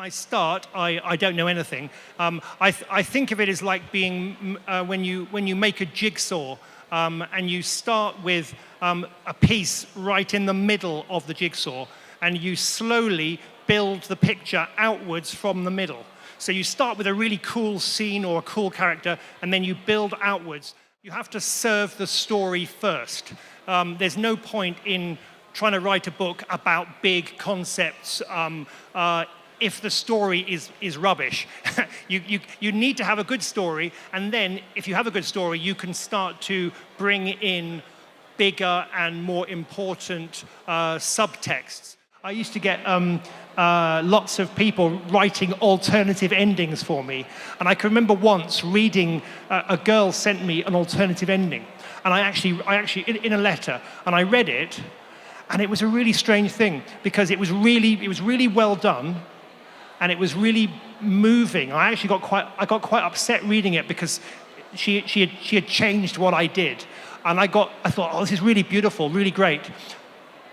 I start, I don't know anything. I think of it as like being when you make a jigsaw and you start with a piece right in the middle of the jigsaw and you slowly build the picture outwards from the middle. So you start with a really cool scene or a cool character and then you build outwards. You have to serve the story first. There's no point in trying to write a book about big concepts if the story is rubbish. you need to have a good story, and then if you have a good story, you can start to bring in bigger and more important subtexts. I used to get lots of people writing alternative endings for me, and I can remember once reading, a girl sent me an alternative ending, and I actually in a letter, and I read it, and it was a really strange thing because it was really well done, and it was really moving. I got quite upset reading it because she had changed what I did, and I thought, oh, this is really beautiful, really great.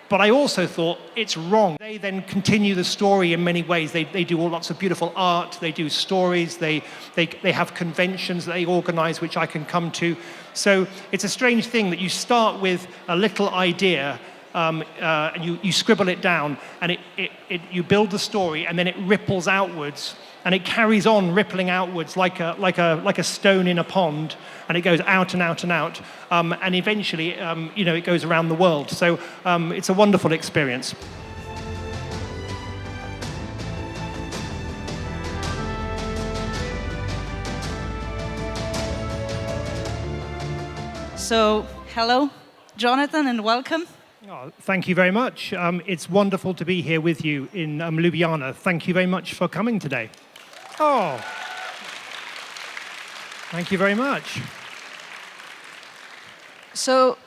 But I also thought it's wrong. They then continue the story in many ways. They do lots of beautiful art. They do stories. They have conventions that they organize, which I can come to. So it's a strange thing that you start with a little idea. And you scribble it down, and you build the story, and then it ripples outwards, and it carries on rippling outwards like a stone in a pond, and it goes out and out and out, and eventually, it goes around the world. So it's a wonderful experience. So, hello, Jonathan, and welcome. Oh, thank you very much. It's wonderful to be here with you in Ljubljana. Thank you very much for coming today. Oh, thank you very much. So,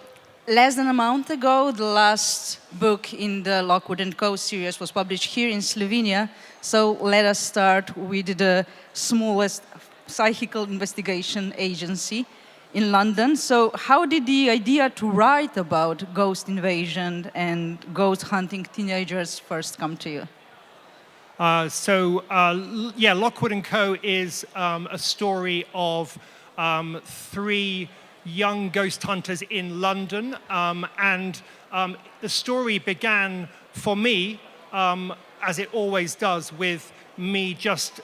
less than a month ago, the last book in the Lockwood Co series was published here in Slovenia. So, let us start with the smallest psychical investigation agency in London. So how did the idea to write about ghost invasion and ghost hunting teenagers first come to you? Lockwood Co is a story of 3 young ghost hunters in London, and the story began for me, as it always does, with me just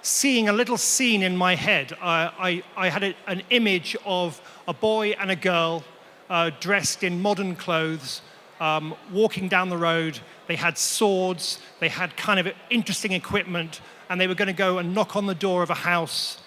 seeing a little scene in my head. I had an image of a boy and a girl dressed in modern clothes, walking down the road. They had swords, they had kind of interesting equipment, and they were going to go and knock on the door of a house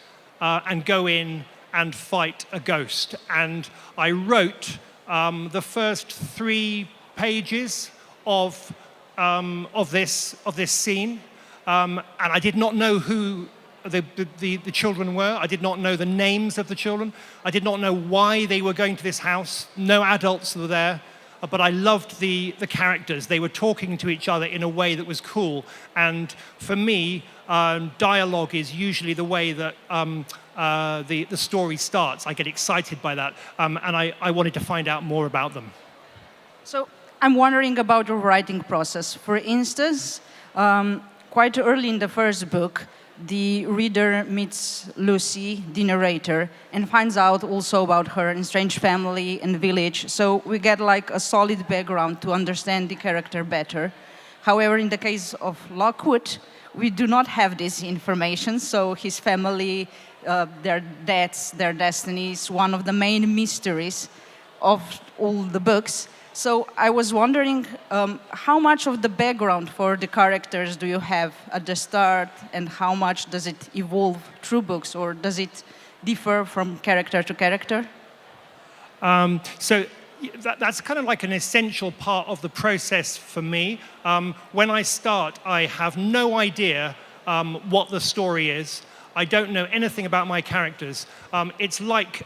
and go in and fight a ghost. And I wrote the first 3 pages of this scene. And I did not know who the children were. I did not know the names of the children. I did not know why they were going to this house. No adults were there. But I loved the characters. They were talking to each other in a way that was cool. And for me, dialogue is usually the way that the story starts. I get excited by that. And I wanted to find out more about them. So I'm wondering about your writing process. For instance, quite early in the first book, the reader meets Lucy, the narrator, and finds out also about her estranged family and village. So we get like a solid background to understand the character better. However, in the case of Lockwood, we do not have this information. So his family, their deaths, their destinies, one of the main mysteries of all the books. So I was wondering, how much of the background for the characters do you have at the start, and how much does it evolve through books, or does it differ from character to character? That's kind of like an essential part of the process for me. When I start, I have no idea what the story is. I don't know anything about my characters. It's like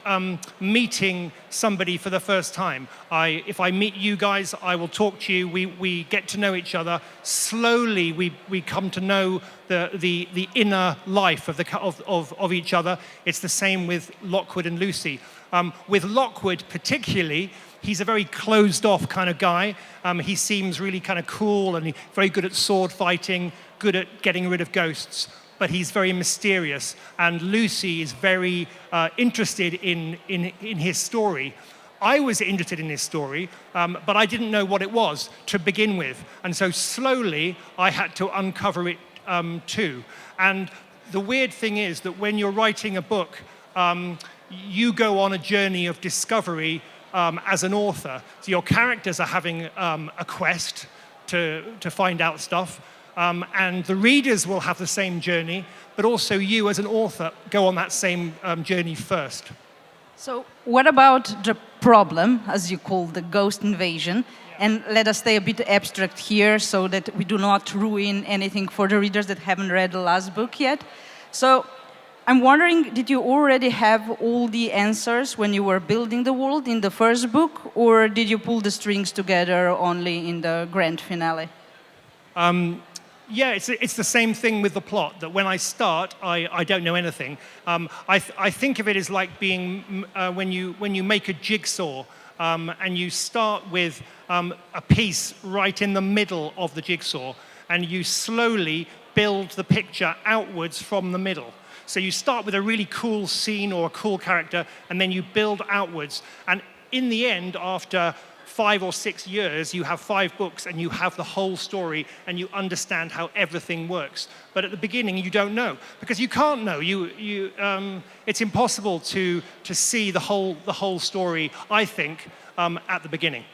meeting somebody for the first time. If I meet you guys, I will talk to you. We get to know each other. Slowly, we come to know the inner life of each other. It's the same with Lockwood and Lucy. With Lockwood particularly, he's a very closed-off kind of guy. He seems really kind of cool and very good at sword fighting, good at getting rid of ghosts, but he's very mysterious. And Lucy is very interested in his story. I was interested in his story, but I didn't know what it was to begin with. And so slowly I had to uncover it too. And the weird thing is that when you're writing a book, you go on a journey of discovery as an author. So your characters are having a quest to find out stuff, and the readers will have the same journey, but also you as an author go on that same journey first. So what about the problem, as you call the ghost invasion? And let us stay a bit abstract here so that we do not ruin anything for the readers that haven't read the last book yet. So I'm wondering, did you already have all the answers when you were building the world in the first book, or did you pull the strings together only in the grand finale? Yeah, it's the same thing with the plot, that when I start, I don't know anything. I think of it as like being, when you make a jigsaw, and you start with a piece right in the middle of the jigsaw, and you slowly build the picture outwards from the middle. So you start with a really cool scene or a cool character, and then you build outwards. And in the end, after 5 or 6 years, you have 5 books and you have the whole story and you understand how everything works. But at the beginning, you don't know, because you can't know. It's impossible to see the whole story, I think, at the beginning.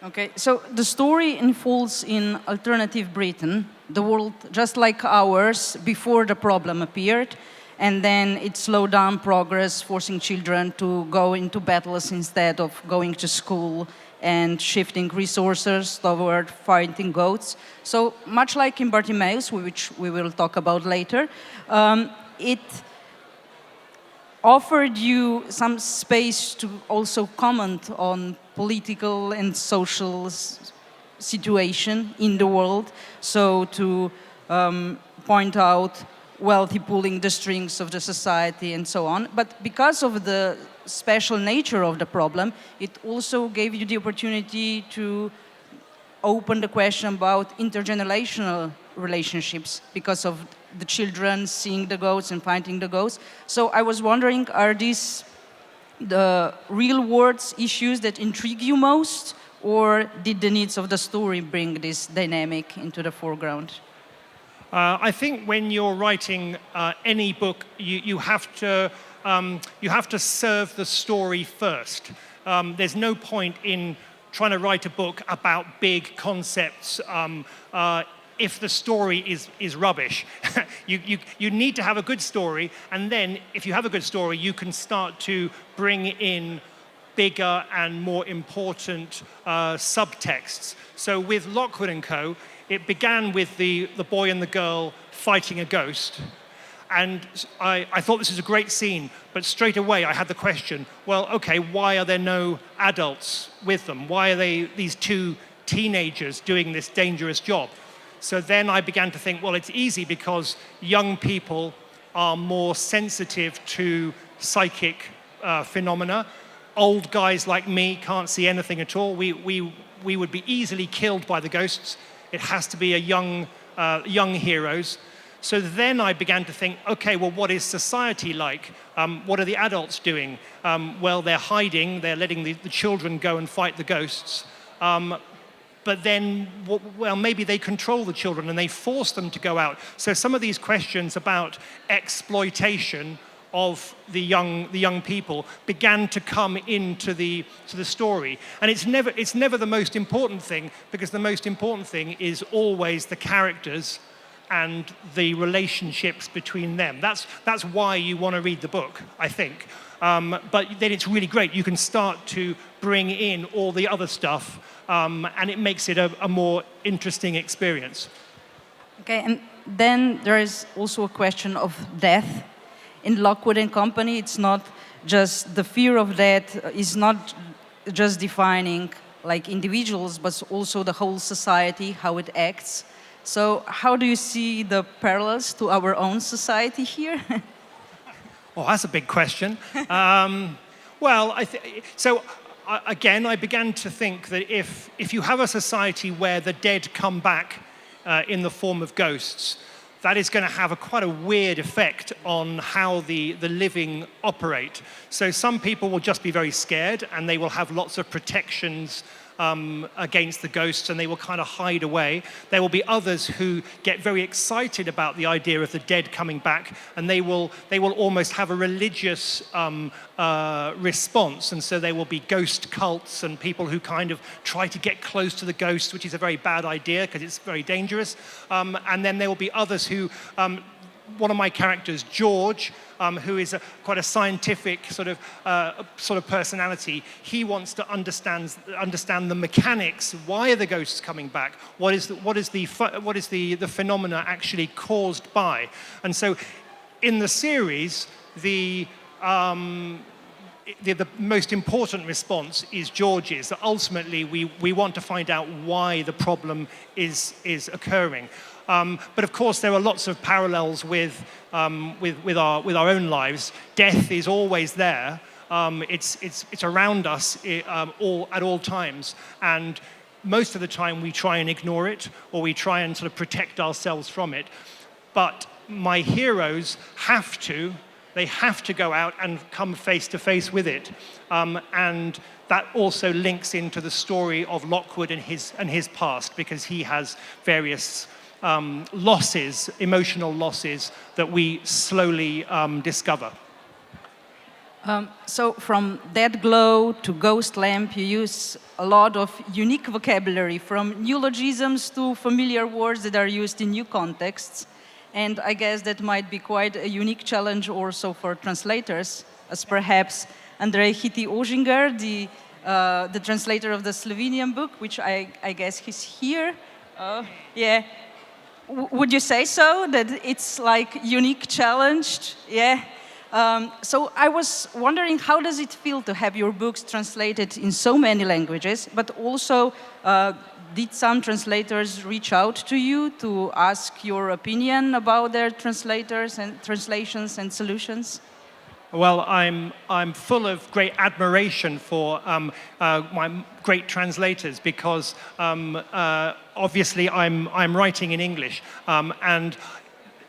Okay, so the story unfolds in alternative Britain, the world just like ours before the problem appeared, and then it slowed down progress, forcing children to go into battles instead of going to school and shifting resources toward fighting goats. So much like in Bartimaeus, which we will talk about later, it offered you some space to also comment on political and social situation in the world, so to point out wealthy pulling the strings of the society and so on. But because of the special nature of the problem, it also gave you the opportunity to open the question about intergenerational relationships because of the children seeing the goats and finding the goats. So I was wondering, are these the real world issues that intrigue you most, or did the needs of the story bring this dynamic into the foreground? I think when you're writing any book, you have to serve the story first. There's no point in trying to write a book about big concepts if the story is rubbish. You need to have a good story, and then if you have a good story, you can start to bring in bigger and more important subtexts. So with Lockwood Co, it began with the boy and the girl fighting a ghost. And I thought this was a great scene, but straight away I had the question, well, okay, why are there no adults with them? Why are these 2 teenagers doing this dangerous job? So then I began to think, well, it's easy because young people are more sensitive to psychic phenomena. Old guys like me can't see anything at all. We would be easily killed by the ghosts. It has to be a young heroes. So then I began to think, okay, well, what is society like? What are the adults doing? Well, they're hiding. They're letting the children go and fight the ghosts. But then, well, maybe they control the children and they force them to go out. So some of these questions about exploitation of the young people began to come into the story. And it's never the most important thing, because the most important thing is always the characters and the relationships between them. That's why you want to read the book, I think. But then it's really great. You can start to bring in all the other stuff, and it makes it a more interesting experience. Okay, and then there is also a question of death. In Lockwood and Company, it's not just the fear of death is not just defining like individuals, but also the whole society, how it acts. So how do you see the parallels to our own society here? Oh, that's a big question. Well, again, I began to think that if you have a society where the dead come back in the form of ghosts, that is going to have quite a weird effect on how the living operate. So some people will just be very scared and they will have lots of protections against the ghosts and they will kind of hide away. There will be others who get very excited about the idea of the dead coming back and they will almost have a religious response, and so there will be ghost cults and people who kind of try to get close to the ghosts, which is a very bad idea because it's very dangerous. And then there will be others who, one of my characters, George, who is quite a scientific sort of personality. He wants to understand the mechanics. Why are the ghosts coming back? What is the phenomena actually caused by? And so, in the series, the most important response is George's. That ultimately, we want to find out why the problem is occurring. But of course, there are lots of parallels with our own lives. Death is always there. It's around us at all times, and most of the time we try and ignore it, or we try and sort of protect ourselves from it. But my heroes have to go out and come face to face with it, and that also links into the story of Lockwood and his past, because he has various losses, emotional losses, that we slowly discover. So from Dead Glow to Ghost Lamp, you use a lot of unique vocabulary, from neologisms to familiar words that are used in new contexts. And I guess that might be quite a unique challenge also for translators, as perhaps Andrej Hiti-Ožinger, the translator of the Slovenian book, which I guess he's here. Yeah. Would you say so, that it's like unique challenge? Yeah. So I was wondering, how does it feel to have your books translated in so many languages, but also did some translators reach out to you to ask your opinion about their translators and translations and solutions? Well, I'm full of great admiration for my great translators, because obviously I'm writing in English, and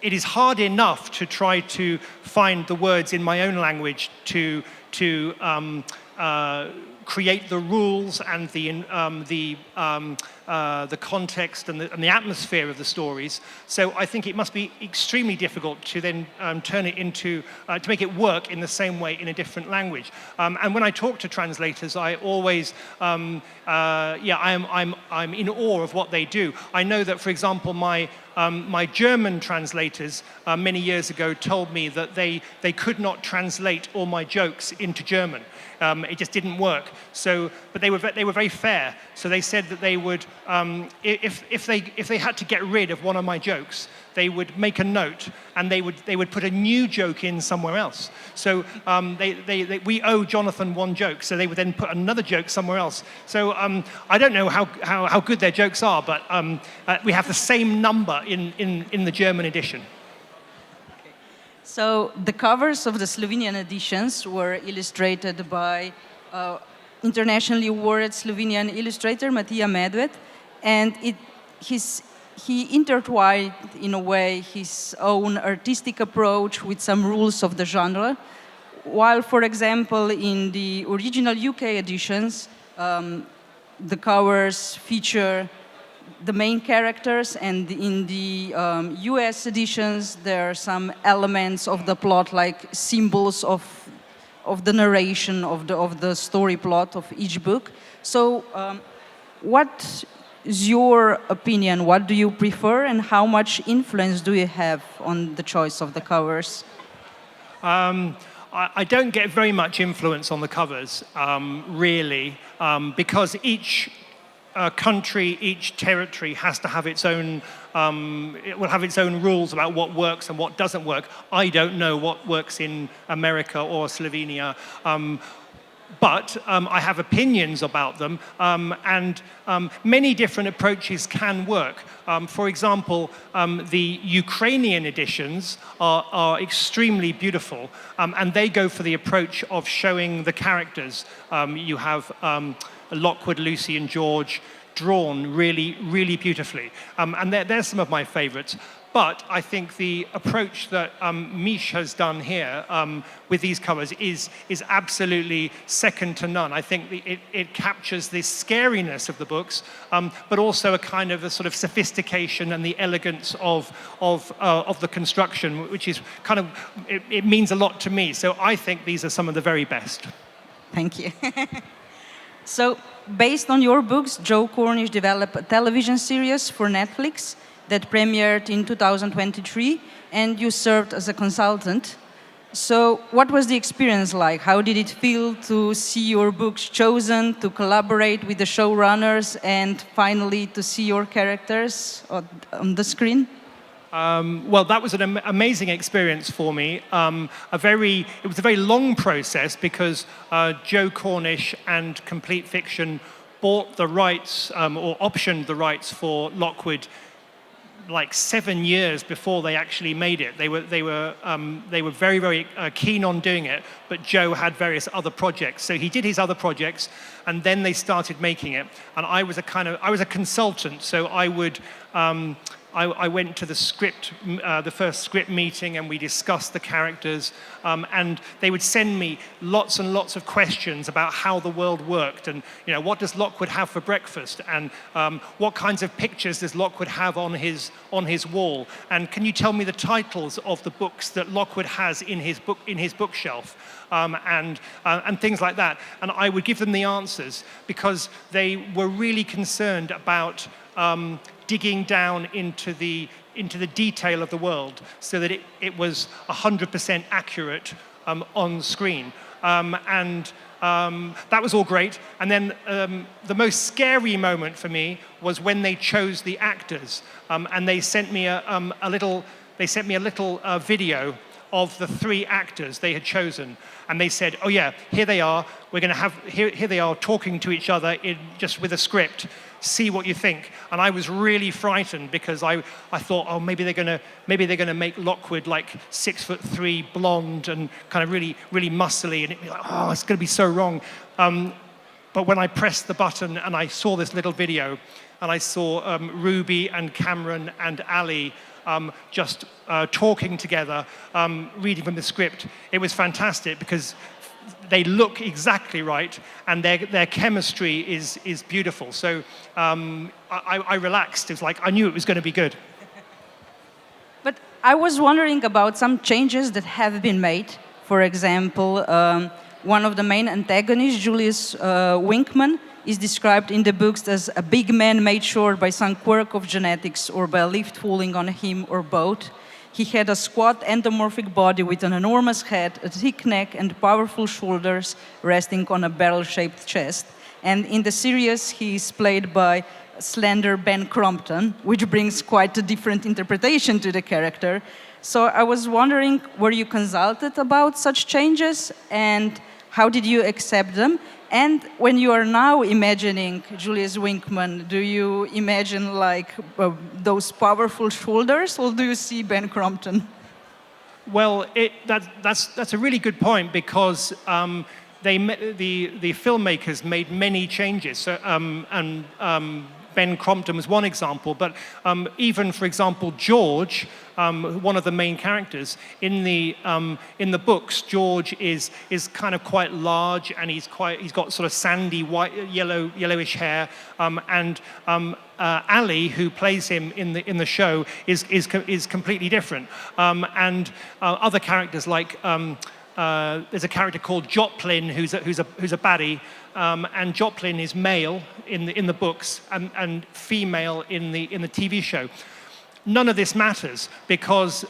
it is hard enough to try to find the words in my own language to create the rules and the context and the atmosphere of the stories. So I think it must be extremely difficult to then turn it into to make it work in the same way in a different language. And when I talk to translators, I always I'm in awe of what they do. I know that, for example, my German translators many years ago told me that they could not translate all my jokes into German. It just didn't work. So, but they were very fair. So they said that they would, if they had to get rid of one of my jokes, they would make a note and they would put a new joke in somewhere else. So we owe Jonathan one joke, so they would then put another joke somewhere else. So I don't know how good their jokes are, but we have the same number in the German edition. So the covers of the Slovenian editions were illustrated by internationally awarded Slovenian illustrator Matija Medved, and he intertwined in a way his own artistic approach with some rules of the genre. While, for example, in the original UK editions, the covers feature the main characters, and in the US editions there are some elements of the plot, like symbols of the narration of the story plot of each book. So what is your opinion? What do you prefer, and how much influence do you have on the choice of the covers? I don't get very much influence on the covers, really, because each country, each territory has to have its own, it will have its own rules about what works and what doesn't work. I don't know what works in America or Slovenia, but I have opinions about them, and many different approaches can work. For example, the Ukrainian editions are extremely beautiful, and they go for the approach of showing the characters. You have Lockwood, Lucy and George drawn really, really beautifully. And there's some of my favorites. But I think the approach that Mish has done here with these covers is absolutely second to none. I think it captures the scariness of the books, but also a kind of a sort of sophistication and the elegance of the construction, which is kind of, it means a lot to me. So I think these are some of the very best. Thank you. So, based on your books, Joe Cornish developed a television series for Netflix that premiered in 2023, and you served as a consultant. So, what was the experience like? How did it feel to see your books chosen, to collaborate with the showrunners, and finally to see your characters on the screen? Well, that was an amazing experience for me. It was a very long process because Joe Cornish and Complete Fiction bought the rights or optioned the rights for Lockwood like 7 years before they actually made it. They were very, very keen on doing it, but Joe had various other projects. So he did his other projects, and then they started making it. And I was a consultant, so I would. I went to the first script meeting, and we discussed the characters, and they would send me lots and lots of questions about how the world worked, and what does Lockwood have for breakfast, and what kinds of pictures does Lockwood have on his wall, and can you tell me the titles of the books that Lockwood has in his bookshelf, and things like that, and I would give them the answers because they were really concerned about digging down into the detail of the world so that it was 100% accurate on screen. And that was all great. And then the most scary moment for me was when they chose the actors. And they sent me a little video of the 3 actors they had chosen. And they said, oh yeah, here they are. We're going to have, here they are talking to each other just with a script. See what you think. And I was really frightened because I thought, oh, maybe they're gonna make Lockwood like 6'3", blonde and kind of really, really muscly, and it'd be like, oh, it's gonna be so wrong. But when I pressed the button and I saw this little video, and I saw Ruby and Cameron and Ali just talking together, reading from the script, it was fantastic because they look exactly right, and their chemistry is beautiful. So I relaxed. It was like I knew it was going to be good. But I was wondering about some changes that have been made. For example, one of the main antagonists, Julius Winkman, is described in the books as a big man made short by some quirk of genetics or by a leaf falling on him or both. He had a squat endomorphic body with an enormous head, a thick neck, and powerful shoulders resting on a barrel-shaped chest. And in the series, he is played by slender Ben Crompton, which brings quite a different interpretation to the character. So I was wondering, were you consulted about such changes, and how did you accept them? And when you are now imagining Julius Winkman, do you imagine like those powerful shoulders, or do you see Ben Crompton? Well, that's a really good point because the filmmakers made many changes, so, Ben Crompton was one example, but even, for example, George, one of the main characters in the books, George is kind of quite large, and he's got sort of sandy white, yellowish hair, and Ali, who plays him in the show, is completely different, and other characters like. There's a character called Joplin who's a baddie, and Joplin is male in the books and female in the TV show. None of this matters because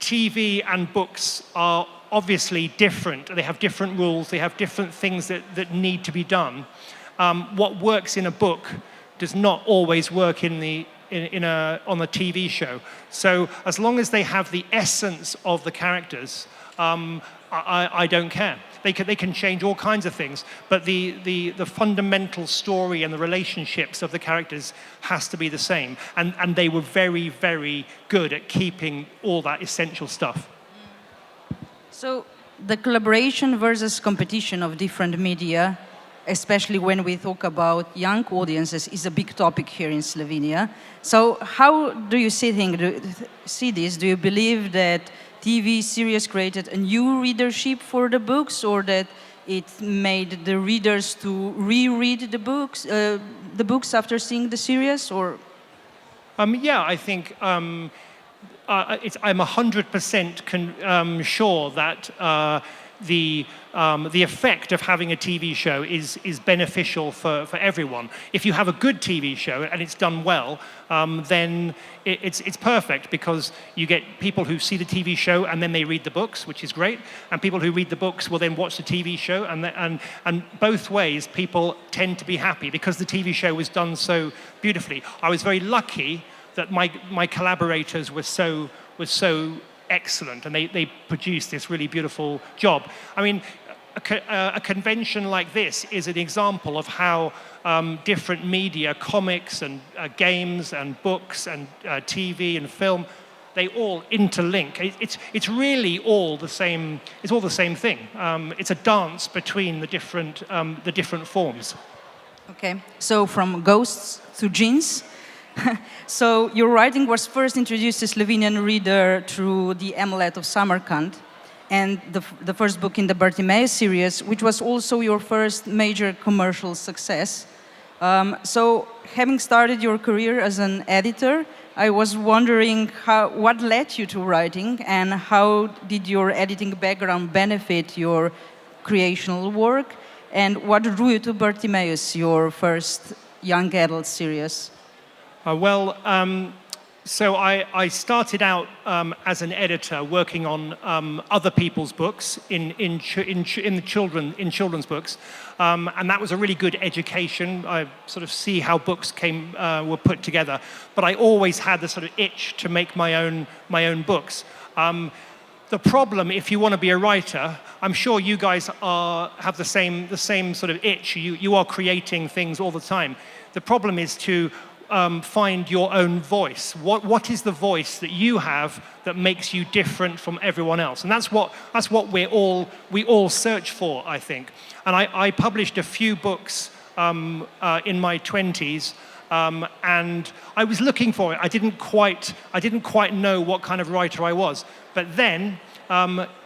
TV and books are obviously different. They have different rules. They have different things that need to be done. What works in a book does not always work on the TV show. So as long as they have the essence of the characters, I don't care. They can change all kinds of things, but the fundamental story and the relationships of the characters has to be the same. And they were very, very good at keeping all that essential stuff. So the collaboration versus competition of different media especially when we talk about young audiences, is a big topic here in Slovenia. So how do you see this? Do you believe that TV series created a new readership for the books, or that it made the readers to reread the books after seeing the series, or? Yeah, I think I'm 100% sure that the effect of having a TV show is beneficial for everyone. If you have a good TV show and it's done well, then it's perfect, because you get people who see the TV show and then they read the books, which is great, and people who read the books will then watch the TV show, and both ways people tend to be happy because the TV show was done so beautifully. I was very lucky that my collaborators were so excellent, and they produced this really beautiful job. I mean, a convention like this is an example of how different media, comics and games and books and TV and film, they all interlink. It's really all the same. It's all the same thing. It's a dance between the different forms. Okay, so from ghosts to džins. So your writing was first introduced to Slovenian reader through the Amulet of Samarkand, and the first book in the Bartimaeus series, which was also your first major commercial success. So having started your career as an editor, I was wondering what led you to writing, and how did your editing background benefit your creational work, and what drew you to Bartimaeus, your first young adult series? So I started out as an editor working on other people's books in children's books, and that was a really good education. I sort of see how books were put together, but I always had the sort of itch to make my own books. The problem, if you want to be a writer, I'm sure you guys have the same sort of itch. You are creating things all the time. The problem is to find your own voice. What is the voice that you have that makes you different from everyone else? And that's what we all search for, I think. And I published a few books in my 20s, and I was looking for it. I didn't quite know what kind of writer I was. But then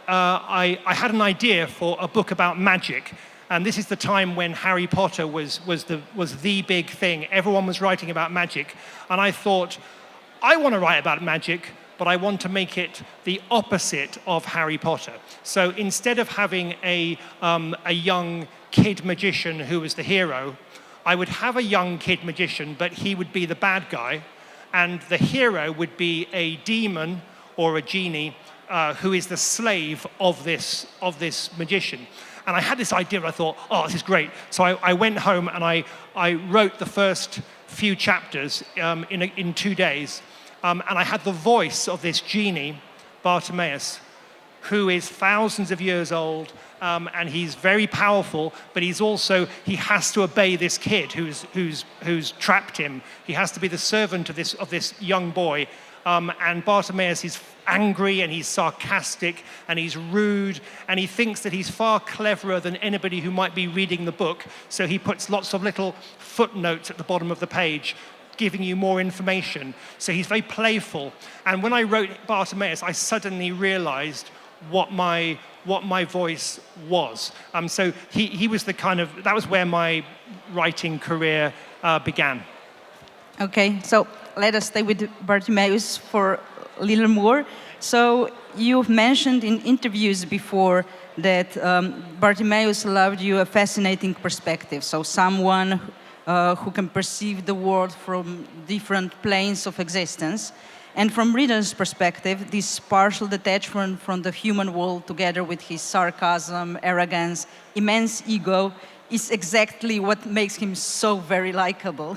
I had an idea for a book about magic. And this is the time when Harry Potter was the big thing. Everyone was writing about magic. And I thought, I want to write about magic, but I want to make it the opposite of Harry Potter. So instead of having a young kid magician who was the hero, I would have a young kid magician, but he would be the bad guy. And the hero would be a demon or a genie who is the slave of this magician. And I had this idea, I thought, oh, this is great. So I went home and I wrote the first few chapters in 2 days. And I had the voice of this genie, Bartimaeus, who is thousands of years old, and he's very powerful, but he has to obey this kid who's trapped him. He has to be the servant of this young boy. And Bartimaeus is angry, and he's sarcastic, and he's rude, and he thinks that he's far cleverer than anybody who might be reading the book. So he puts lots of little footnotes at the bottom of the page, giving you more information. So he's very playful. And when I wrote Bartimaeus, I suddenly realized what my voice was. So he was that was where my writing career began. Okay, so let us stay with Bartimaeus for a little more. So you've mentioned in interviews before that Bartimaeus allowed you a fascinating perspective. So someone who can perceive the world from different planes of existence. And from reader's perspective, this partial detachment from the human world, together with his sarcasm, arrogance, immense ego, is exactly what makes him so very likable.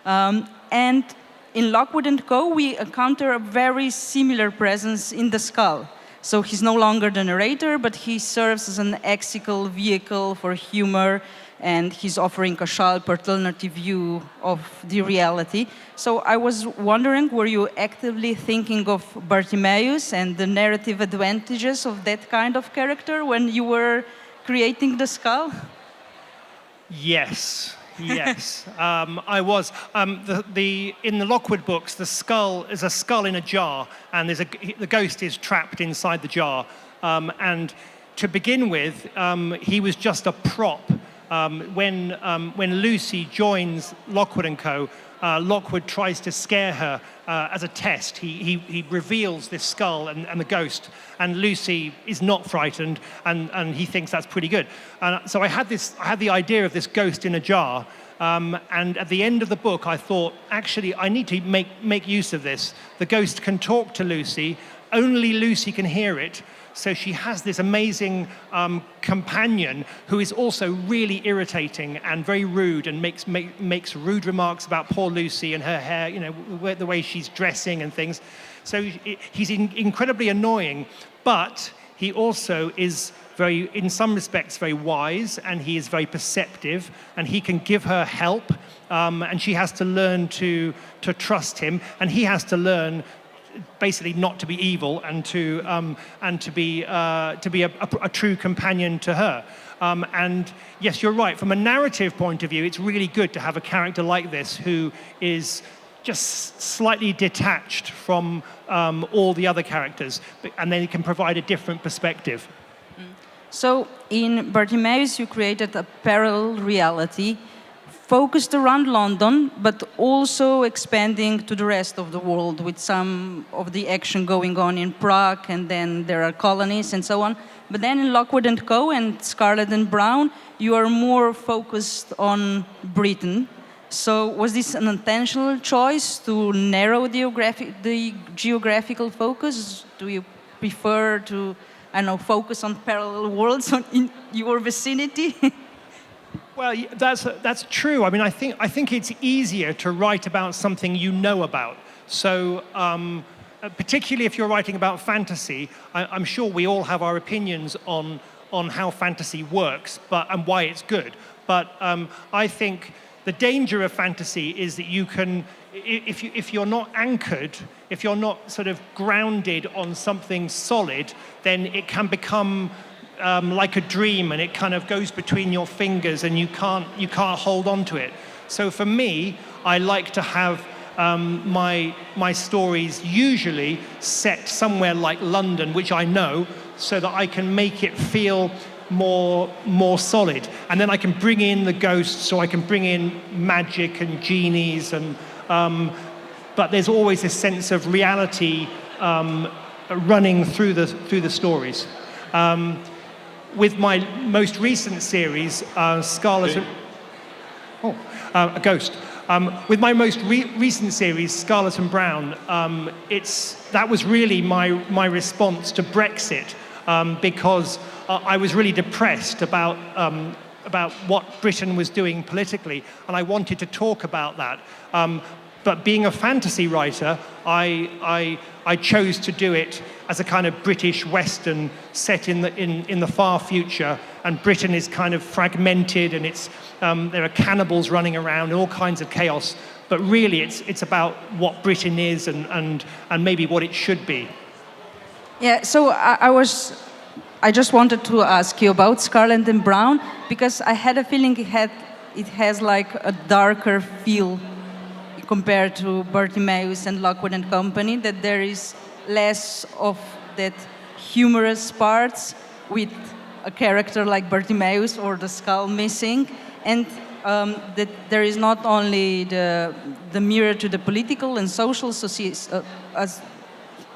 And in Lockwood Co, we encounter a very similar presence in the skull. So he's no longer the narrator, but he serves as an lexical vehicle for humor, and he's offering a sharp alternative view of the reality. So I was wondering, were you actively thinking of Bartimaeus and the narrative advantages of that kind of character when you were creating the skull? Yes, yes. I was. In the Lockwood books, the skull is a skull in a jar, and the ghost is trapped inside the jar. And to begin with, he was just a prop. When Lucy joins Lockwood Co, Lockwood tries to scare her as a test. He reveals this skull and the ghost, and Lucy is not frightened, and he thinks that's pretty good. And so I had the idea of this ghost in a jar, and at the end of the book, I thought, actually, I need to make use of this. The ghost can talk to Lucy, only Lucy can hear it. So she has this amazing companion who is also really irritating and very rude, and makes rude remarks about poor Lucy and her hair, the way she's dressing and things. So he's incredibly annoying, but he also is in some respects, very wise, and he is very perceptive, and he can give her help, and she has to learn to trust him, and he has to learn basically not to be evil and to be a true companion to her. And yes, you're right. From a narrative point of view, it's really good to have a character like this who is just slightly detached from all the other characters, and then he can provide a different perspective. So in Bartimaeus, you created a parallel reality focused around London, but also expanding to the rest of the world, with some of the action going on in Prague, and then there are colonies and so on. But then in Lockwood Co and Scarlett and Browne, you are more focused on Britain. So was this an intentional choice to narrow the geographical focus? Do you prefer to, focus on parallel worlds in your vicinity? Well, that's true. I mean, I think it's easier to write about something you know about. So, particularly if you're writing about fantasy, I'm sure we all have our opinions on how fantasy works, and why it's good. But I think the danger of fantasy is that you can, if you're not anchored, if you're not sort of grounded on something solid, then it can become like a dream, and it kind of goes between your fingers, and you can't hold on to it. So for me, I like to have my stories usually set somewhere like London, which I know, so that I can make it feel more solid. And then I can bring in the ghosts, so I can bring in magic and genies, and but there's always this sense of reality running through the stories. With my most recent series, Scarlett... a ghost. With my most recent series, Scarlett and Browne, that was really my response to Brexit, because I was really depressed about what Britain was doing politically, and I wanted to talk about that. But being a fantasy writer, I chose to do it as a kind of British Western set in the far future, and Britain is kind of fragmented, and there are cannibals running around, all kinds of chaos. But really, it's about what Britain is and maybe what it should be. Yeah. So I just wanted to ask you about Scarlett and Browne, because I had a feeling it has like a darker feel compared to Bartimaeus and Lockwood and Company, that there is less of that humorous parts with a character like Bartimaeus or the skull missing, and that there is not only the mirror to the political and social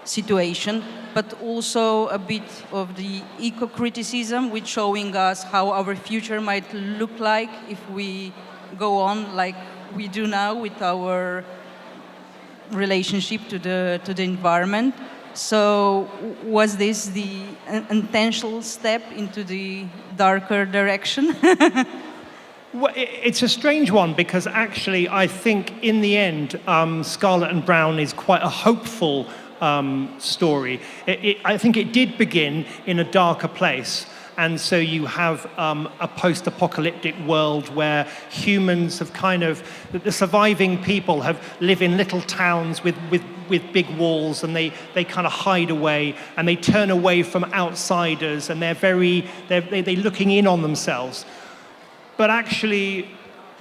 situation, but also a bit of the eco-criticism, with showing us how our future might look like if we go on like we do now with our relationship to the environment. So was this the intentional step into the darker direction? Well, it's a strange one, because actually I think in the end Scarlett and Browne is quite a hopeful story. I think it did begin in a darker place. And so you have a post-apocalyptic world where humans have the surviving people live in little towns with big walls, and they kind of hide away, and they turn away from outsiders, and they're looking in on themselves. but actually,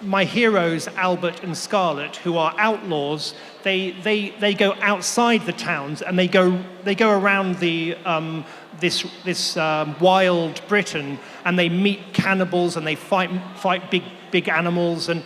my heroes, Albert and Scarlett, who are outlaws, they go outside the towns and they go around this wild Britain, and they meet cannibals and they fight big animals, and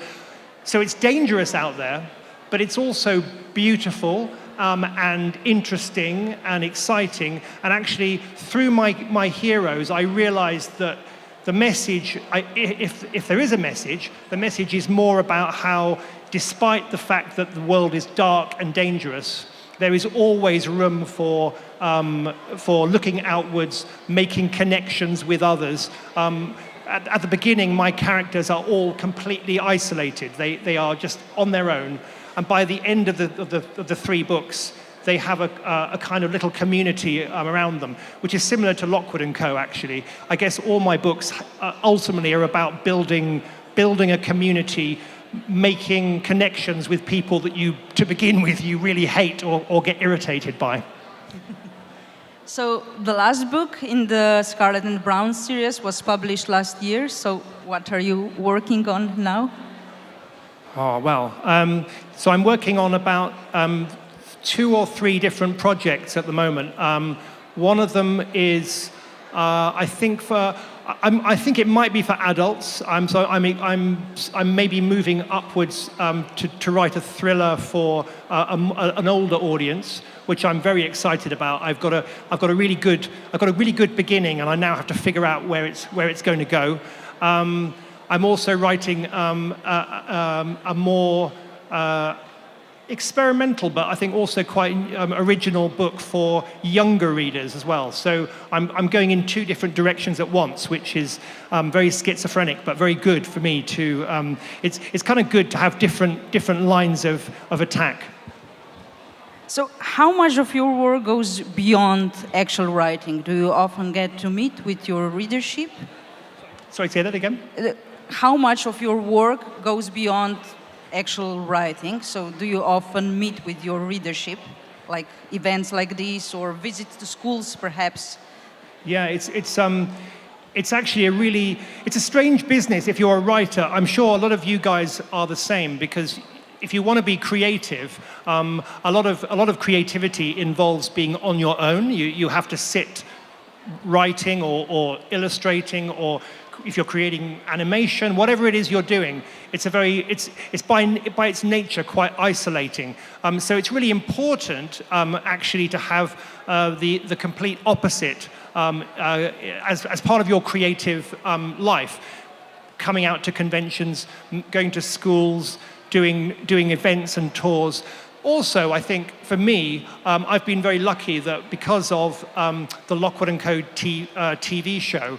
so it's dangerous out there, but it's also beautiful and interesting and exciting. And actually, through my heroes, I realized that the message, if there is a message, the message is more about how, despite the fact that the world is dark and dangerous, there is always room for looking outwards, making connections with others. At the beginning, my characters are all completely isolated. They are just on their own. And by the end of the 3 books, they have a kind of little community around them, which is similar to Lockwood Co, actually. I guess all my books ultimately are about building a community, making connections with people that to begin with, you really hate or get irritated by. So the last book in the Scarlett and Browne series was published last year. So what are you working on now? Oh, well, so I'm working on about 2 or 3 different projects at the moment. One of them is, I think it might be for adults. I'm maybe moving upwards to write a thriller for an older audience, which I'm very excited about. I've got a really good beginning, and I now have to figure out where it's going to go. I'm also writing a more experimental, but I think also quite original book for younger readers as well. So I'm going in 2 different directions at once, which is very schizophrenic, but very good for me to. It's kind of good to have different lines of attack. So how much of your work goes beyond actual writing? Do you often get to meet with your readership? Sorry, say that again? How much of your work goes beyond actual writing? So do you often meet with your readership, like events like this or visits to schools perhaps? Yeah, it's actually it's a strange business if you're a writer. I'm sure a lot of you guys are the same, because if you want to be creative, a lot of creativity involves being on your own. You have to sit writing or illustrating, or if you're creating animation, whatever it is you're doing, it's by its nature quite isolating. So it's really important actually to have the complete opposite as part of your creative life. Coming out to conventions, going to schools, doing events and tours. Also, I think for me, I've been very lucky that because of the Lockwood Co TV show,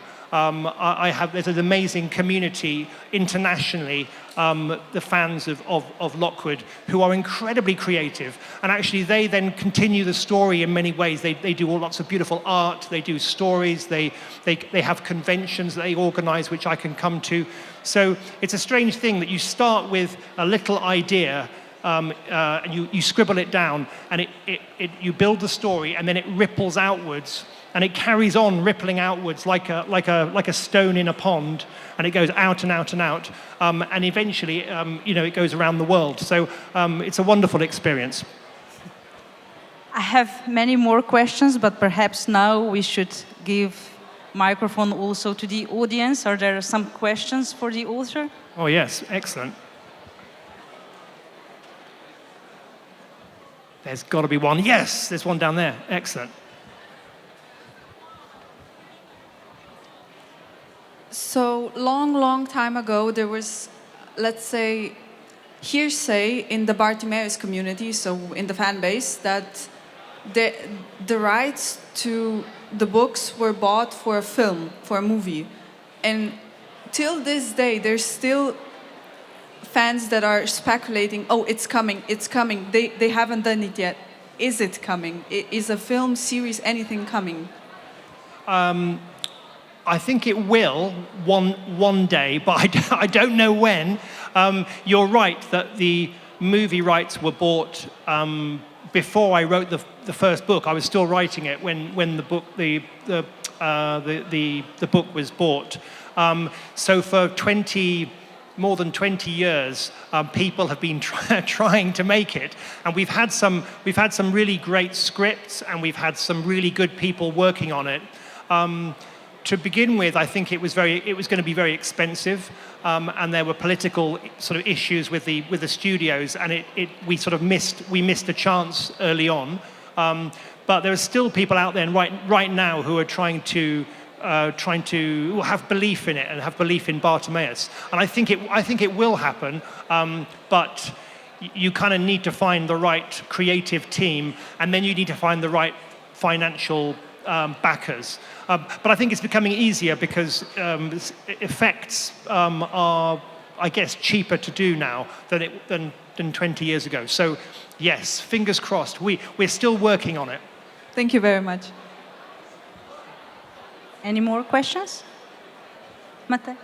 there's an amazing community internationally, the fans of Lockwood, who are incredibly creative. And actually, they then continue the story in many ways. They do lots of beautiful art, they do stories, they have conventions that they organize, which I can come to. So it's a strange thing that you start with a little idea, and you scribble it down, and you build the story, and then it ripples outwards, and it carries on rippling outwards like a stone in a pond, and it goes out and out and out, and eventually, it goes around the world. So it's a wonderful experience. I have many more questions, but perhaps now we should give microphone also to the audience. Are there some questions for the author? Oh yes, excellent. There's got to be one. Yes, there's one down there. Excellent. So long time ago, there was, let's say, hearsay in the Bartimaeus community, so in the fan base, that the rights to the books were bought for a film, for a movie. And till this day, there's still fans that are speculating, oh, it's coming. They haven't done it yet. Is it coming? Is a film, series, anything coming? I think it will one day, but I don't know when. You're right that the movie rights were bought before I wrote the first book. I was still writing it when the the book was bought. So for more than 20 years, people have been trying to make it, and we've had some really great scripts, and we've had some really good people working on it. To begin with, I think it was going to be very expensive, and there were political sort of issues with the studios, and we missed a chance early on. But there are still people out there right now who are trying to have belief in it and have belief in Bartimaeus, and I think it will happen. But you kind of need to find the right creative team, and then you need to find the right financial backers. But I think it's becoming easier because effects are, I guess, cheaper to do now than 20 years ago. So yes, fingers crossed. We're still working on it. Thank you very much. Any more questions? Mate? There.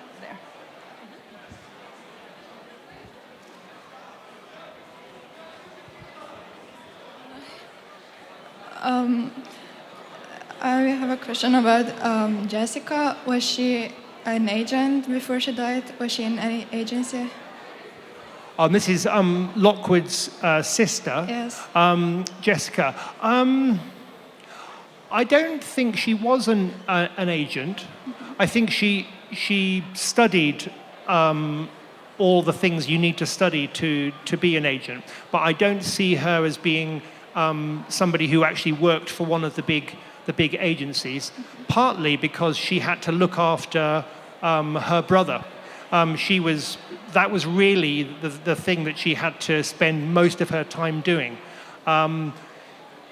I have a question about Jessica. Was she an agent before she died? Was she in any agency? This is Lockwood's sister, Yes. Jessica. I don't think she was an agent. I think she studied all the things you need to study to be an agent. But I don't see her as being somebody who actually worked for one of the big agencies. Partly because she had to look after her brother. That was really the thing that she had to spend most of her time doing.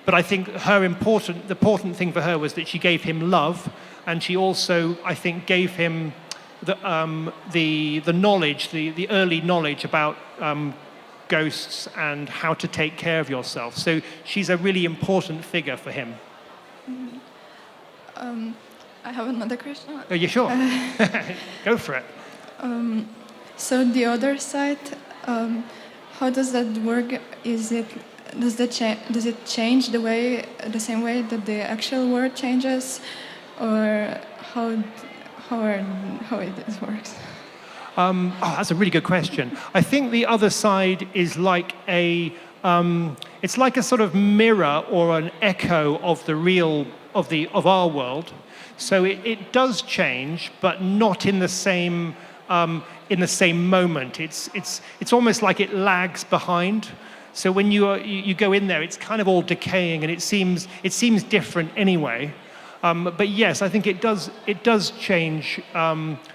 But I think the important thing for her was that she gave him love, and she also, I think, gave him the knowledge, the early knowledge about ghosts and how to take care of yourself. So she's a really important figure for him. I have another question. Oh, you sure? Go for it. So the other side, how does that work? Does it change the same way that the actual word changes, or how it works? That's a really good question. I think the other side is like it's like a sort of mirror or an echo of the real of our world. So it does change, but not in the same moment. It's almost like it lags behind. So when you go in there, it's kind of all decaying, and it seems different anyway. But yes, I think it does change.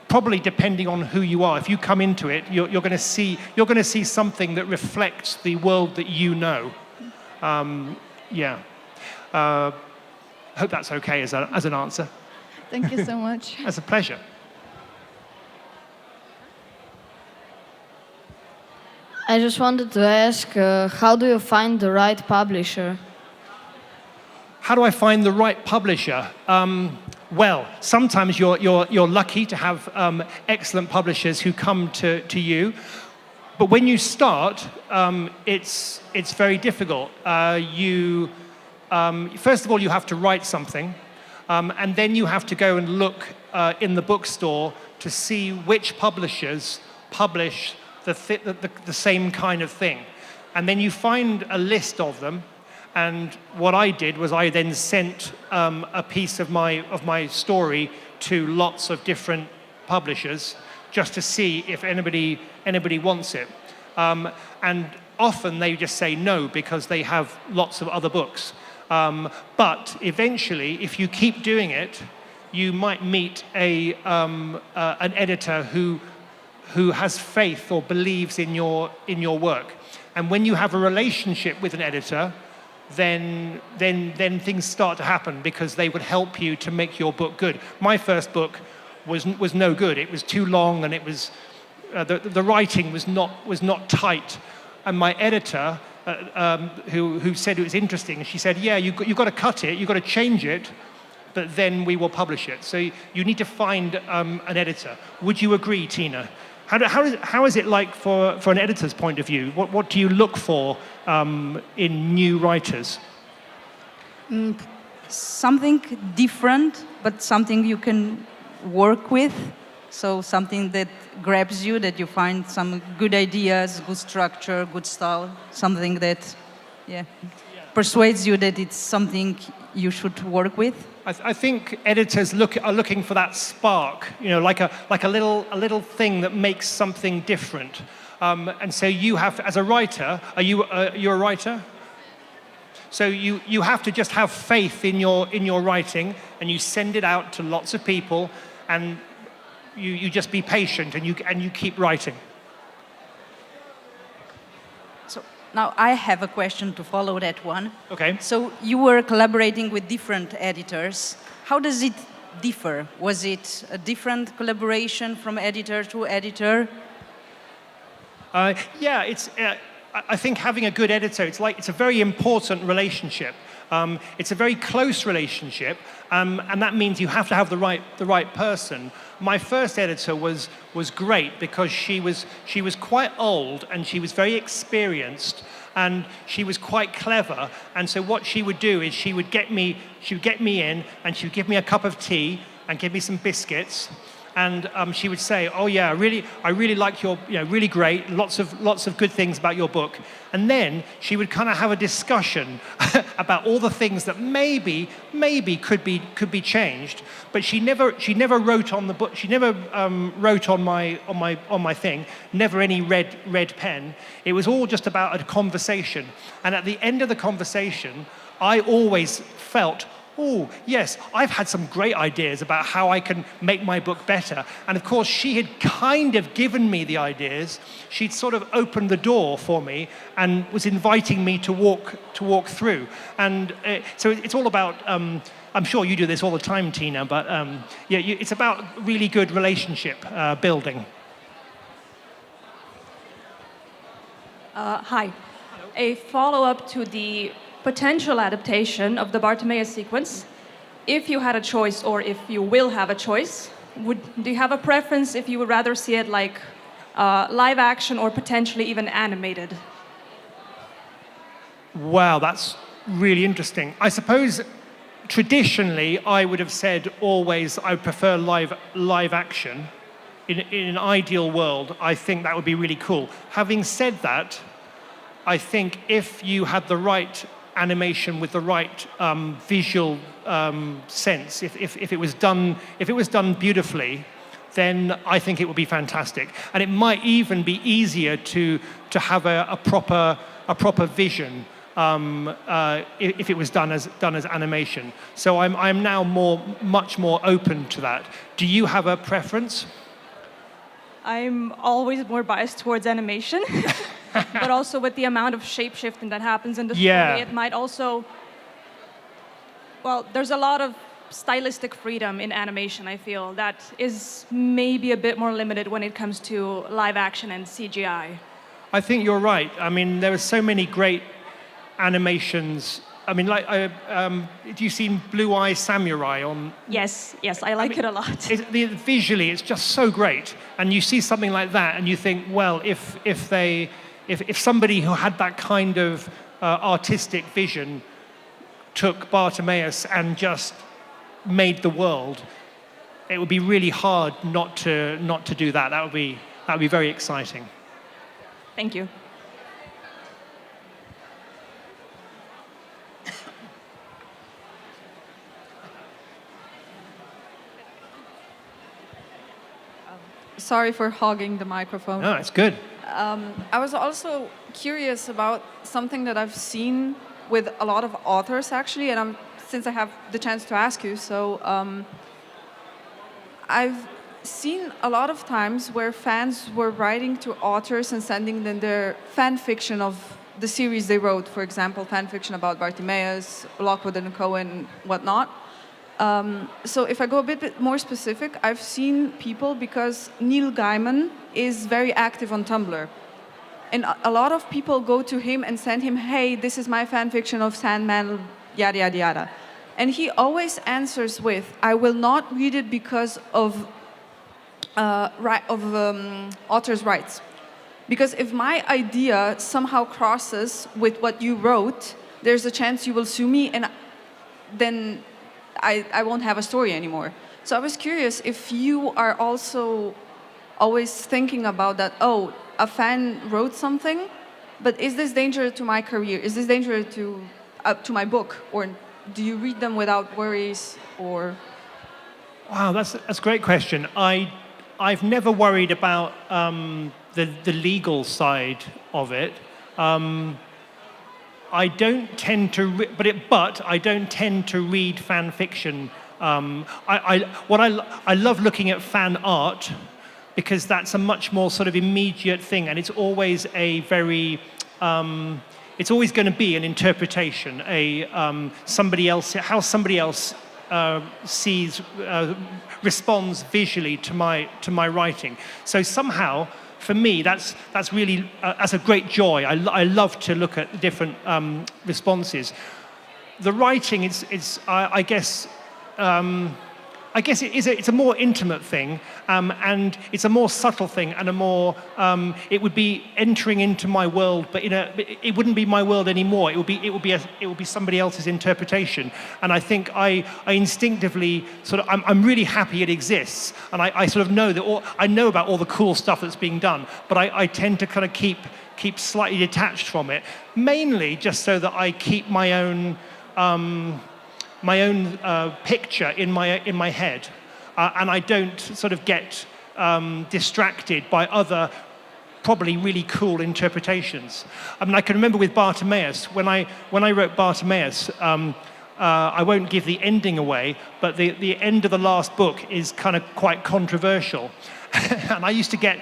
Probably depending on who you are. If you come into it, you're going to see something that reflects the world that you know. Yeah. Hope that's okay as an answer. Thank you so much. It's a pleasure. I just wanted to ask, how do you find the right publisher? How do I find the right publisher? Well, sometimes you're lucky to have excellent publishers who come to you. But when you start, it's very difficult. First of all, you have to write something, and then you have to go and look in the bookstore to see which publishers publish the same kind of thing. And then you find a list of them. And what I did was I then sent a piece of my story to lots of different publishers just to see if anybody wants it. And often they just say no because they have lots of other books. But eventually, if you keep doing it, you might meet an editor who has faith or believes in your work. And when you have a relationship with an editor, then things start to happen because they would help you to make your book good. My first book was no good. It was too long, and it was the writing was not tight. And my editor, who said it was interesting, she said, "Yeah, you've got to cut it, you've got to change it, but then we will publish it." So you need to find an editor. Would you agree, Tina? How is it like for an editor's point of view? What do you look for in new writers? something different, but something you can work with. So something that grabs you, that you find some good ideas, good structure, good style, something that, persuades you that it's something you should work with. I think editors are looking for that spark, like a little thing that makes something different. And so you have, as a writer, you're a writer? So you have to just have faith in your writing, and you send it out to lots of people, and you just be patient, and you keep writing. So now I have a question to follow that one. Okay. So you were collaborating with different editors. How does it differ? Was it a different collaboration from editor to editor? It's. I think having a good editor, it's a very important relationship. It's a very close relationship, and that means you have to have the right person. My first editor was great because she was quite old, and she was very experienced, and she was quite clever. And so what she would do is she would get me in, and she would give me a cup of tea and give me some biscuits. And she would say, "Oh yeah, I really like your, really great, lots of good things about your book." And then she would kind of have a discussion about all the things that maybe could be changed. But she never wrote on the book. She never wrote on my thing. Never any red pen. It was all just about a conversation. And at the end of the conversation, I always felt, oh, yes, I've had some great ideas about how I can make my book better. And of course, she had kind of given me the ideas. She'd sort of opened the door for me and was inviting me to walk through. And so it's all about, I'm sure you do this all the time, Tina, but it's about really good relationship building. Hi. A follow-up to the potential adaptation of the Bartimaeus sequence. If you had a choice, or if you will have a choice, do you have a preference if you would rather see it like live action or potentially even animated? Wow, that's really interesting. I suppose traditionally I would have said always I prefer live action. In an ideal world, I think that would be really cool. Having said that, I think if you had the right animation with the right visual sense, if it was done beautifully, then I think it would be fantastic. And it might even be easier to have a proper vision if it was done as animation. So I'm now much more open to that. Do you have a preference? I'm always more biased towards animation, but also with the amount of shape-shifting that happens in the story, it might also... Well, there's a lot of stylistic freedom in animation, I feel, that is maybe a bit more limited when it comes to live action and CGI. I think you're right. I mean, there are so many great animations. I mean, like, have you seen Blue Eye Samurai on? Yes, I like it a lot. Visually, it's just so great. And you see something like that, and you think, well, if somebody who had that kind of artistic vision took Bartimaeus and just made the world, it would be really hard not to do that. That would be very exciting. Thank you. Sorry for hogging the microphone. No, it's good. I was also curious about something that I've seen with a lot of authors, actually, and since I have the chance to ask you, so I've seen a lot of times where fans were writing to authors and sending them their fan fiction of the series they wrote, for example, fan fiction about Bartimaeus, Lockwood Co, and whatnot. So if I go a bit more specific, I've seen people, because Neil Gaiman is very active on Tumblr. And a lot of people go to him and send him, hey, this is my fan fiction of Sandman, yada, yada, yada. And he always answers with, I will not read it because of author's rights. Because if my idea somehow crosses with what you wrote, there's a chance you will sue me, and then I won't have a story anymore. So I was curious if you are also always thinking about that, oh, a fan wrote something, but is this danger to my career? Is this danger to my book? Or do you read them without worries? Or Wow, that's a great question. I've never worried about the legal side of it. I don't tend to, but I don't tend to read fan fiction. I love looking at fan art because that's a much more sort of immediate thing, and it's always a very, it's always going to be an interpretation, how somebody else sees, responds visually to my writing. So somehow, for me, that's really that's a great joy. I love to look at different responses. The writing is I guess it's a more intimate thing, and it's a more subtle thing, and a more it would be entering into my world, but it wouldn't be my world anymore. It would be somebody else's interpretation. And I think I instinctively sort of I'm really happy it exists, and I sort of know that I know about all the cool stuff that's being done, but I tend to kind of keep slightly detached from it, mainly just so that I keep my own picture in my head, and I don't sort of get distracted by other probably really cool interpretations. I mean, I can remember with Bartimaeus, when I wrote Bartimaeus, I won't give the ending away, but the end of the last book is kind of quite controversial, and I used to get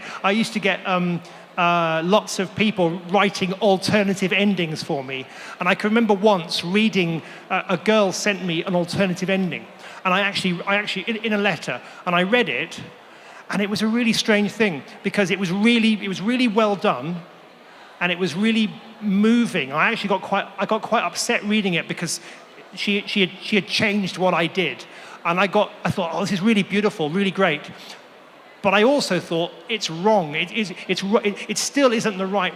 lots of people writing alternative endings for me. And I can remember once reading, a girl sent me an alternative ending. And I actually in a letter, and I read it, and it was a really strange thing, because it was really well done, and it was really moving. I got quite upset reading it, because she had changed what I did. And I thought, oh, this is really beautiful, really great. But I also thought it's wrong. It still isn't the right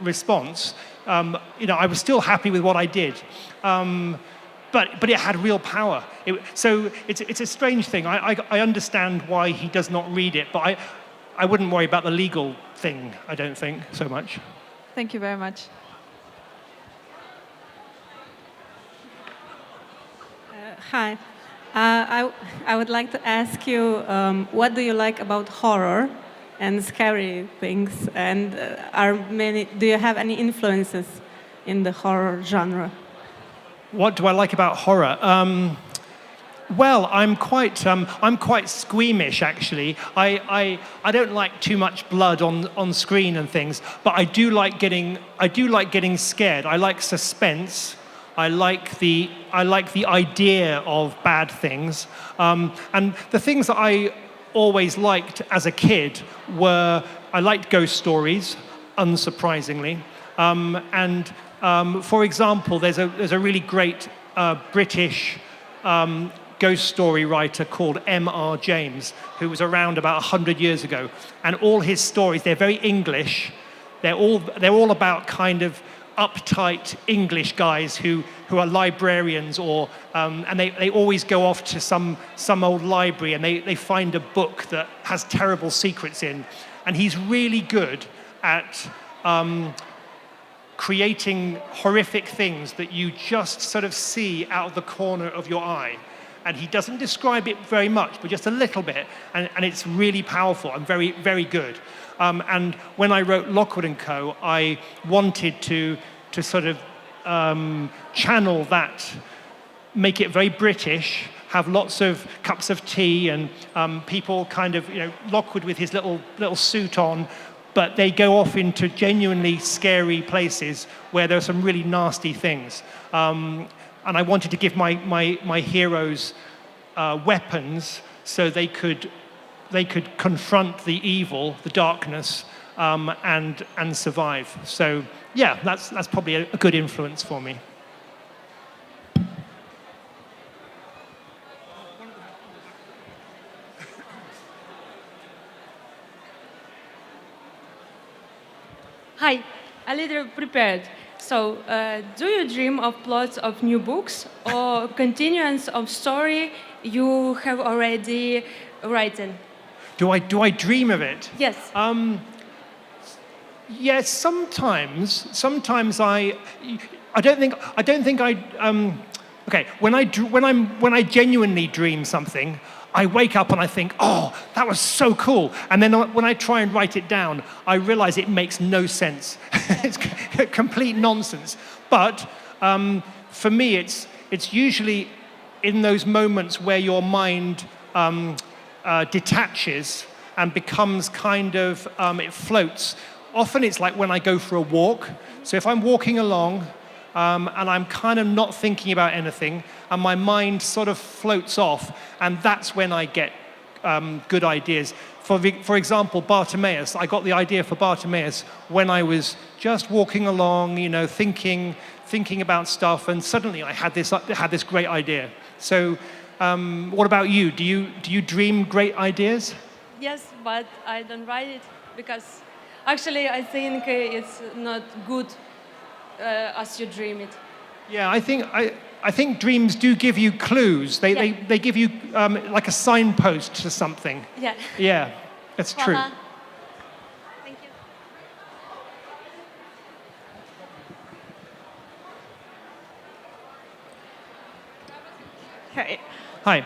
response. I was still happy with what I did, but it had real power. So it's a strange thing. I understand why he does not read it, but I wouldn't worry about the legal thing. I don't think so much. Thank you very much. Hi. I would like to ask you, what do you like about horror and scary things? And do you have any influences in the horror genre? What do I like about horror? Well, I'm quite squeamish, actually. I don't like too much blood on screen and things, but I do like getting scared. I like suspense. I like the idea of bad things, and the things that I always liked as a kid were, I liked ghost stories, unsurprisingly, and for example, there's a really great British ghost story writer called M.R. James, who was around about 100 years ago, and all his stories, they're very English. They're all about kind of uptight English guys who are librarians, or and they always go off to some old library, and they find a book that has terrible secrets in, and he's really good at creating horrific things that you just sort of see out of the corner of your eye. And he doesn't describe it very much, but just a little bit, and it's really powerful and very, very good. And when I wrote Lockwood Co, I wanted to sort of channel that, make it very British, have lots of cups of tea, and people kind of, Lockwood with his little suit on, but they go off into genuinely scary places where there are some really nasty things. And I wanted to give my heroes weapons so they could confront the evil, the darkness, and survive. So yeah, that's probably a good influence for me. Hi, a little prepared. So, do you dream of plots of new books or continuance of story you have already written? Do I dream of it? Yes. Yes, sometimes. Sometimes I don't think I. Okay, when I genuinely dream something, I wake up and I think, oh, that was so cool. And then when I try and write it down, I realize it makes no sense. It's complete nonsense. But for me, it's usually in those moments where your mind detaches and becomes kind of, it floats. Often it's like when I go for a walk. So if I'm walking along and I'm kind of not thinking about anything and my mind sort of floats off, and that's when I get good ideas. For example, Bartimaeus, I got the idea for Bartimaeus when I was just walking along, you know, thinking about stuff, and suddenly I had this great idea. So what about you? Do you dream great ideas? Yes, but I don't write it because actually I think it's not good as you dream it. Yeah, I think dreams do give you clues. They give you like a signpost to something. Yeah. Yeah, that's true. Voilà. Thank you. Okay. Hi.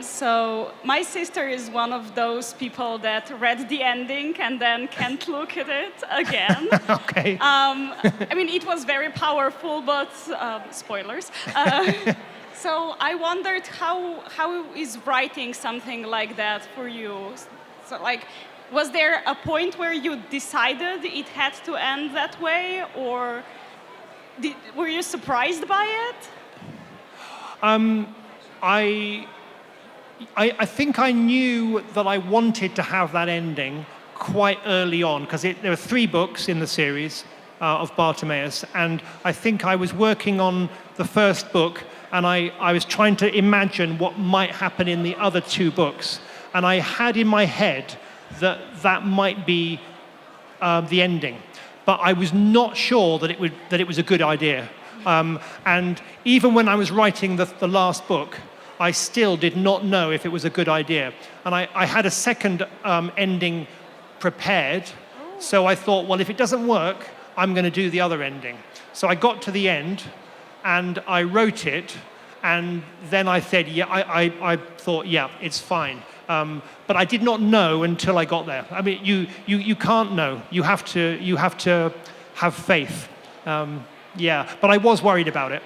So my sister is one of those people that read the ending and then can't look at it again. Okay. I mean, it was very powerful, but spoilers. So I wondered how is writing something like that for you? So, like, was there a point where you decided it had to end that way, or were you surprised by it? I think I knew that I wanted to have that ending quite early on, because there were 3 books in the series of Bartimaeus, and I think I was working on the first book, and I was trying to imagine what might happen in the other 2 books, and I had in my head that might be the ending, but I was not sure that it was a good idea. And even when I was writing the last book, I still did not know if it was a good idea. And I had a second ending prepared, so I thought, well, if it doesn't work, I'm going to do the other ending. So I got to the end, and I wrote it, and then I said, yeah, I thought, yeah, it's fine. But I did not know until I got there. I mean, you can't know. You have to have faith. Yeah, but I was worried about it.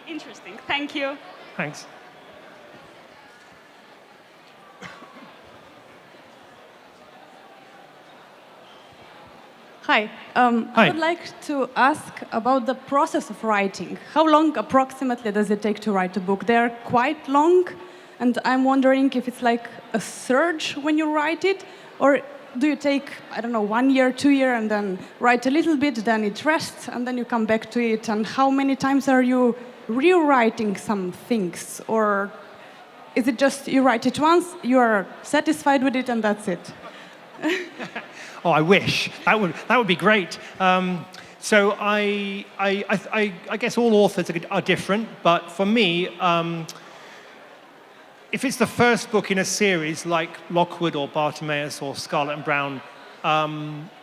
Interesting. Thank you. Thanks. Hi. Hi. I would like to ask about the process of writing. How long approximately does it take to write a book? They're quite long, and I'm wondering if it's like a surge when you write it, or do you take, I don't know, 1 year, 2 years, and then write a little bit, then it rests, and then you come back to it? And how many times are you rewriting some things? Or is it just you write it once, you are satisfied with it, and that's it? Oh, I wish. That would be great. So I guess all authors are different, but for me, if it's the first book in a series like Lockwood or Bartimaeus or Scarlett and Browne,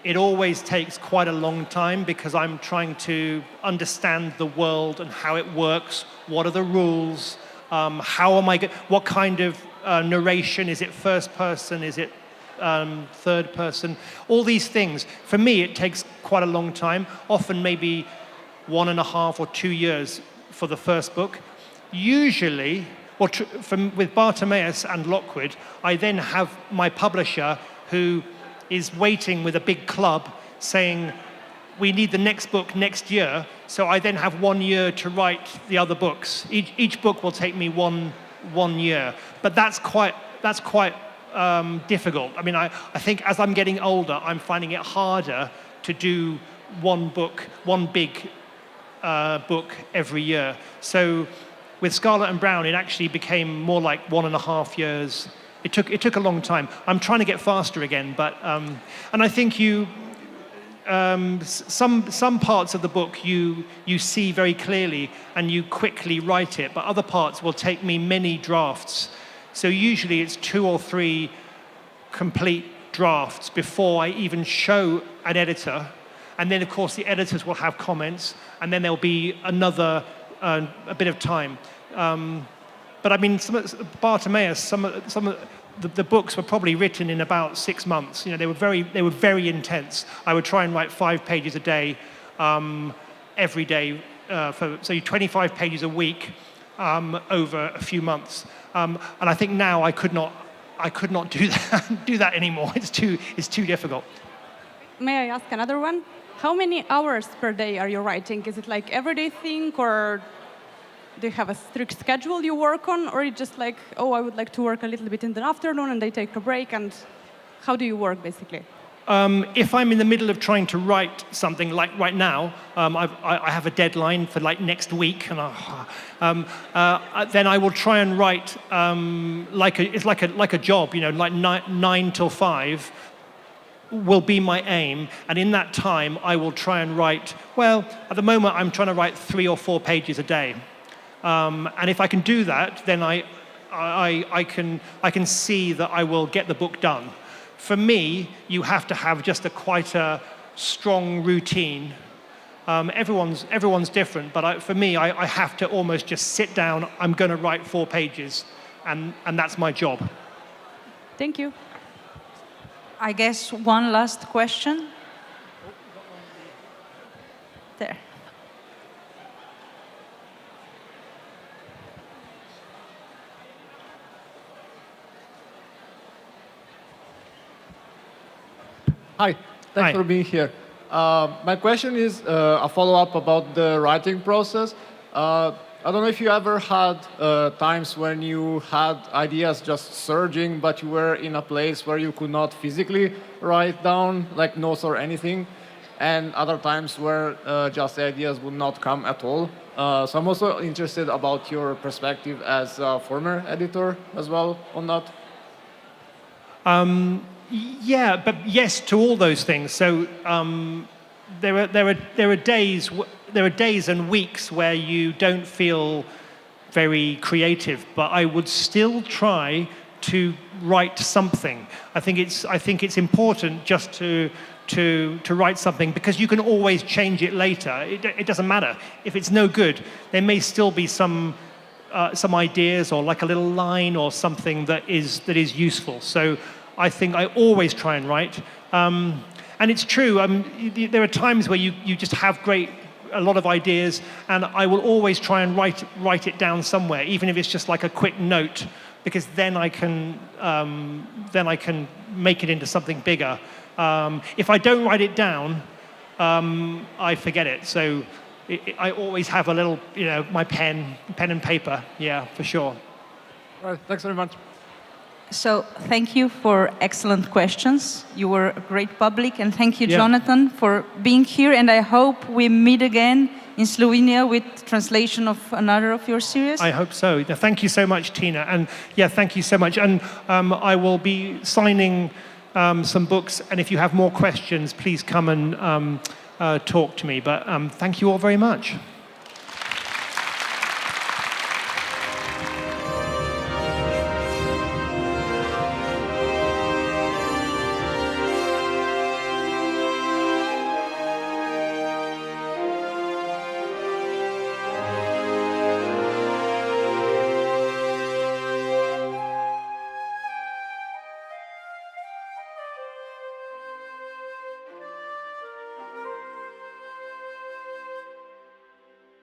it always takes quite a long time because I'm trying to understand the world and how it works. What are the rules? What kind of narration? Is it first person? Is it third person? All these things. For me, it takes quite a long time, often maybe 1.5 or 2 years for the first book. Usually, with Bartimaeus and Lockwood, I then have my publisher who is waiting with a big club saying, we need the next book next year, so I then have 1 year to write the other books. Each book will take me one year, but that's quite difficult. I mean, I think as I'm getting older, I'm finding it harder to do one big book every year. So with Scarlett and Browne, it actually became more like 1.5 years. It took a long time. I'm trying to get faster again, but and I think some parts of the book you see very clearly and you quickly write it, but other parts will take me many drafts. So usually it's 2 or 3 complete drafts before I even show an editor. And then, of course, the editors will have comments, and then there'll be another a bit of time. But I mean, Bartimaeus, some of the books were probably written in about 6 months. You know, they were very intense. I would try and write 5 pages a day, every day, so 25 pages a week over a few months. And I think now I could not do that anymore. It's too difficult. May I ask another one? How many hours per day are you writing? Is it like everyday thing, or do you have a strict schedule you work on, or it's just like, oh, I would like to work a little bit in the afternoon and they take a break, and how do you work basically? If I'm in the middle of trying to write something, like right now, I have a deadline for like next week, and then I will try and write it's like a job, you know, like 9 till 5 will be my aim, and in that time I will try and write. Well, at the moment I'm trying to write 3 or 4 pages a day, and if I can do that, then I can see that I will get the book done. For me, you have to have just quite a strong routine. Everyone's different, but for me, I have to almost just sit down. I'm going to write 4 pages, and that's my job. Thank you. I guess one last question. There. Hi, thanks for being here. My question is a follow-up about the writing process. I don't know if you ever had times when you had ideas just surging, but you were in a place where you could not physically write down, like notes or anything, and other times where just ideas would not come at all. So I'm also interested about your perspective as a former editor as well on that. Yeah, but yes to all those things. So there are days and weeks where you don't feel very creative, but I would still try to write something. I think it's important just to write something, because you can always change it later. It doesn't matter if it's no good. There may still be some ideas, or like a little line or something that is useful. So I think I always try and write. And it's true, there are times where you just have a lot of ideas, and I will always try and write it down somewhere, even if it's just like a quick note, because then I can make it into something bigger. If I don't write it down, I forget it. So I always have a little, you know, my pen and paper. Yeah, for sure. All right, thanks very much. So thank you for excellent questions. You were a great public, and thank you, Jonathan, for being here. And I hope we meet again in Slovenia with translation of another of your series. I hope so. Thank you so much, Tina. And yeah, thank you so much. And I will be signing some books. And if you have more questions, please come and talk to me. But thank you all very much.